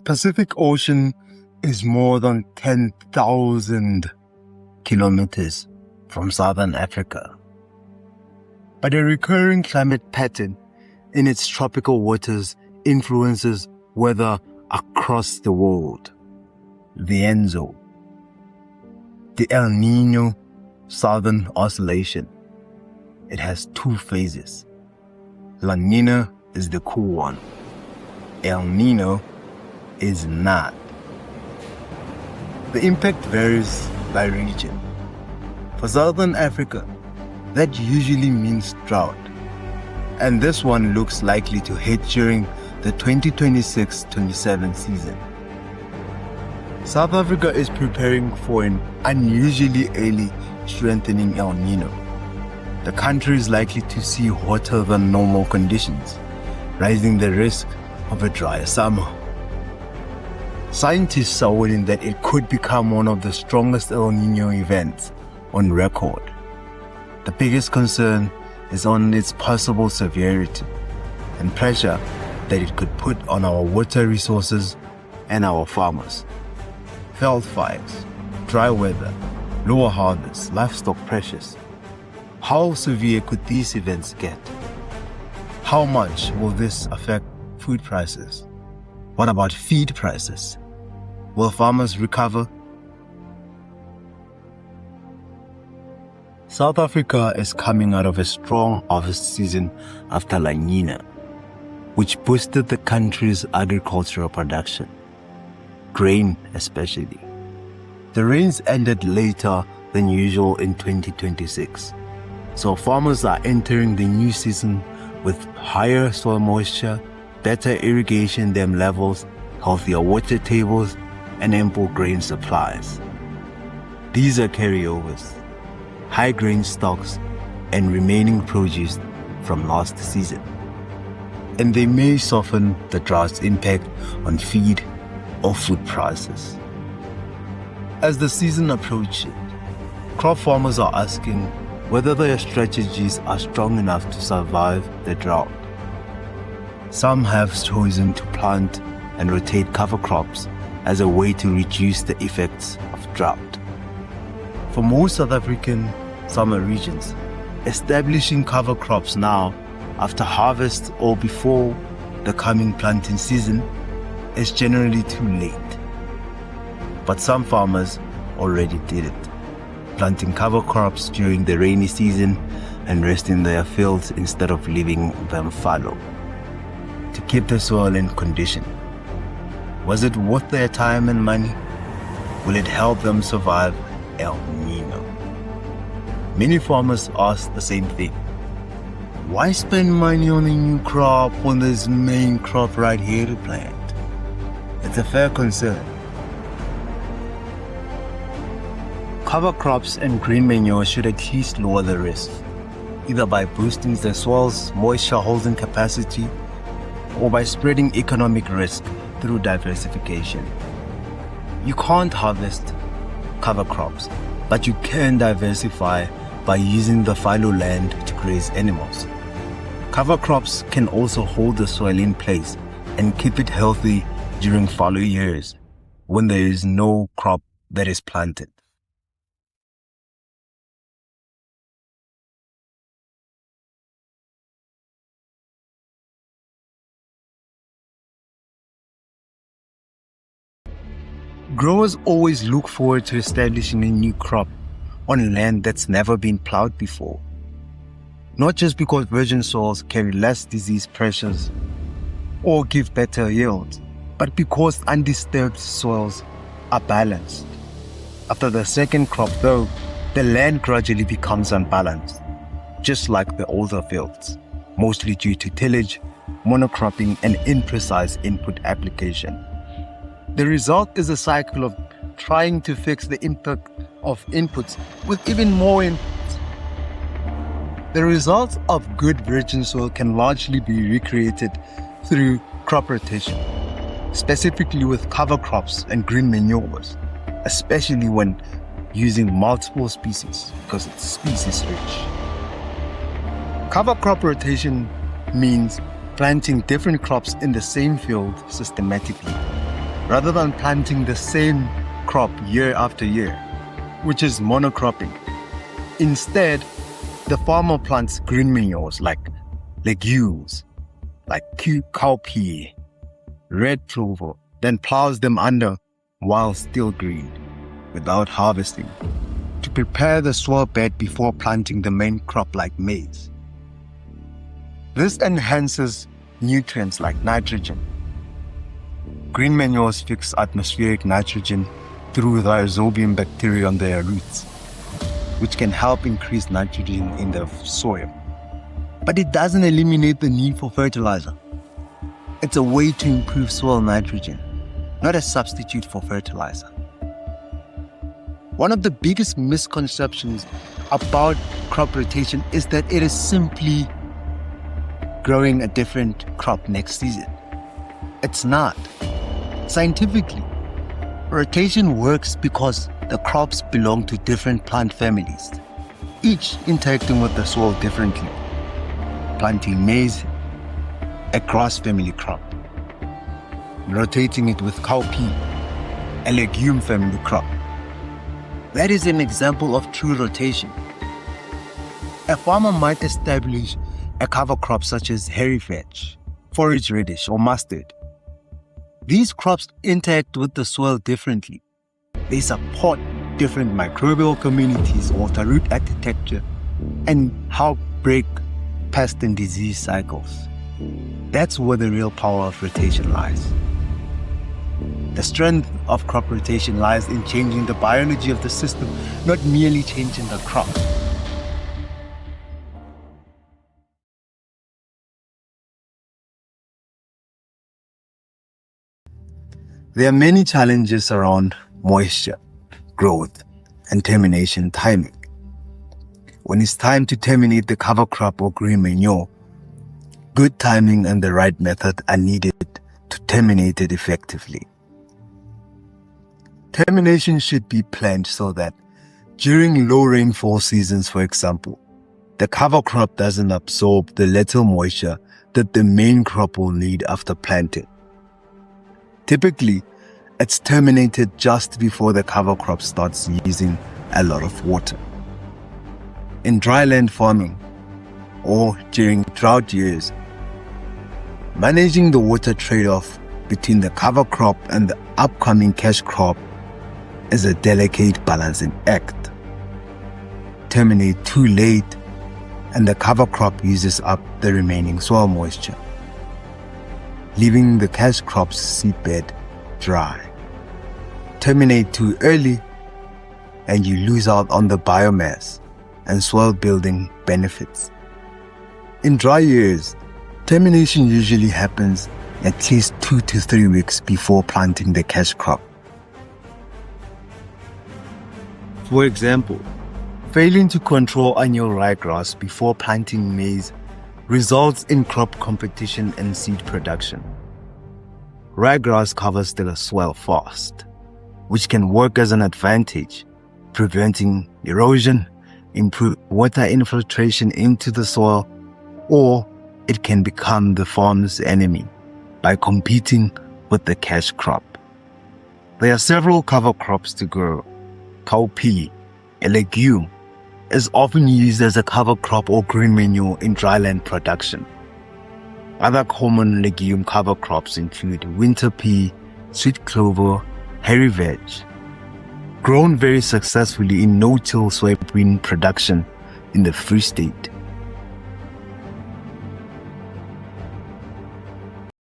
Pacific Ocean is more than 10,000 kilometers from Southern Africa. But a recurring climate pattern in its tropical waters influences weather across the world. The ENSO, the El Niño Southern Oscillation. It has two phases. La Nina is the cool one. El Niño is not. The impact varies by region. For Southern Africa, that usually means drought. And this one looks likely to hit during the 2026-27 season. South Africa is preparing for an unusually early strengthening El Niño. The country is likely to see hotter than normal conditions, raising the risk of a drier summer. Scientists are warning that it could become one of the strongest El Niño events on record. The biggest concern is on its possible severity and pressure that it could put on our water resources and our farmers. Veld fires, dry weather, lower harvests, livestock pressures. How severe could these events get? How much will this affect food prices? What about feed prices? Will farmers recover? South Africa is coming out of a strong harvest season after La Nina, which boosted the country's agricultural production, grain especially. The rains ended later than usual in 2026, so farmers are entering the new season with higher soil moisture, better irrigation dam levels, healthier water tables, and ample grain supplies. These are carryovers, high grain stocks, and remaining produce from last season. And they may soften the drought's impact on feed or food prices. As the season approaches, crop farmers are asking whether their strategies are strong enough to survive the drought. Some have chosen to plant and rotate cover crops as a way to reduce the effects of drought. For most South African summer regions, establishing cover crops now after harvest or before the coming planting season is generally too late. But some farmers already did it, planting cover crops during the rainy season and resting their fields instead of leaving them fallow to keep the soil in condition. Was it worth their time and money? Will it help them survive El Niño? Many farmers ask the same thing. Why spend money on a new crop when there's main crop right here to plant? It's a fair concern. Cover crops and green manure should at least lower the risk, either by boosting the soil's moisture holding capacity or by spreading economic risk through diversification. You can't harvest cover crops, but you can diversify by using the fallow land to graze animals. Cover crops can also hold the soil in place and keep it healthy during fallow years when there is no crop that is planted. Growers always look forward to establishing a new crop on land that's never been plowed before. Not just because virgin soils carry less disease pressures or give better yields, but because undisturbed soils are balanced. After the second crop though, the land gradually becomes unbalanced, just like the older fields, mostly due to tillage, monocropping, and imprecise input application. The result is a cycle of trying to fix the impact of inputs with even more inputs. The results of good virgin soil can largely be recreated through crop rotation, specifically with cover crops and green manures, especially when using multiple species because it's species rich. Cover crop rotation means planting different crops in the same field systematically. rather than planting the same crop year after year, which is monocropping. Instead, the farmer plants green manures like legumes, like cowpea, red clover, then plows them under while still green, without harvesting, to prepare the soil bed before planting the main crop like maize. This enhances nutrients like nitrogen. Green manures fix atmospheric nitrogen through the rhizobium bacteria on their roots, which can help increase nitrogen in the soil. But it doesn't eliminate the need for fertilizer. It's a way to improve soil nitrogen, not a substitute for fertilizer. One of the biggest misconceptions about crop rotation is that it is simply growing a different crop next season. It's not. Scientifically, rotation works because the crops belong to different plant families, each interacting with the soil differently. Planting maize, a grass family crop. Rotating it with cowpea, a legume family crop. That is an example of true rotation. A farmer might establish a cover crop such as hairy vetch, forage radish, or mustard. These crops interact with the soil differently. They support different microbial communities, alter root architecture, and help break pest and disease cycles. That's where the real power of rotation lies. The strength of crop rotation lies in changing the biology of the system, not merely changing the crop. There are many challenges around moisture, growth, and termination timing. When it's time to terminate the cover crop or green manure, good timing and the right method are needed to terminate it effectively. Termination should be planned so that during low rainfall seasons, for example, the cover crop doesn't absorb the little moisture that the main crop will need after planting. Typically, it's terminated just before the cover crop starts using a lot of water. In dryland farming or during drought years, managing the water trade-off between the cover crop and the upcoming cash crop is a delicate balancing act. Terminate too late and the cover crop uses up the remaining soil moisture, leaving the cash crop's seedbed dry. Terminate too early and you lose out on the biomass and soil building benefits. In dry years, termination usually happens at least 2 to 3 weeks before planting the cash crop. For example, failing to control annual ryegrass before planting maize results in crop competition and seed production. Ryegrass covers the soil fast, which can work as an advantage, preventing erosion, improve water infiltration into the soil, or it can become the farm's enemy by competing with the cash crop. There are several cover crops to grow. Cowpea, a legume, is often used as a cover crop or green manure in dryland production. Other common legume cover crops include winter pea, sweet clover, hairy vetch, grown very successfully in no-till soybean production in the Free State.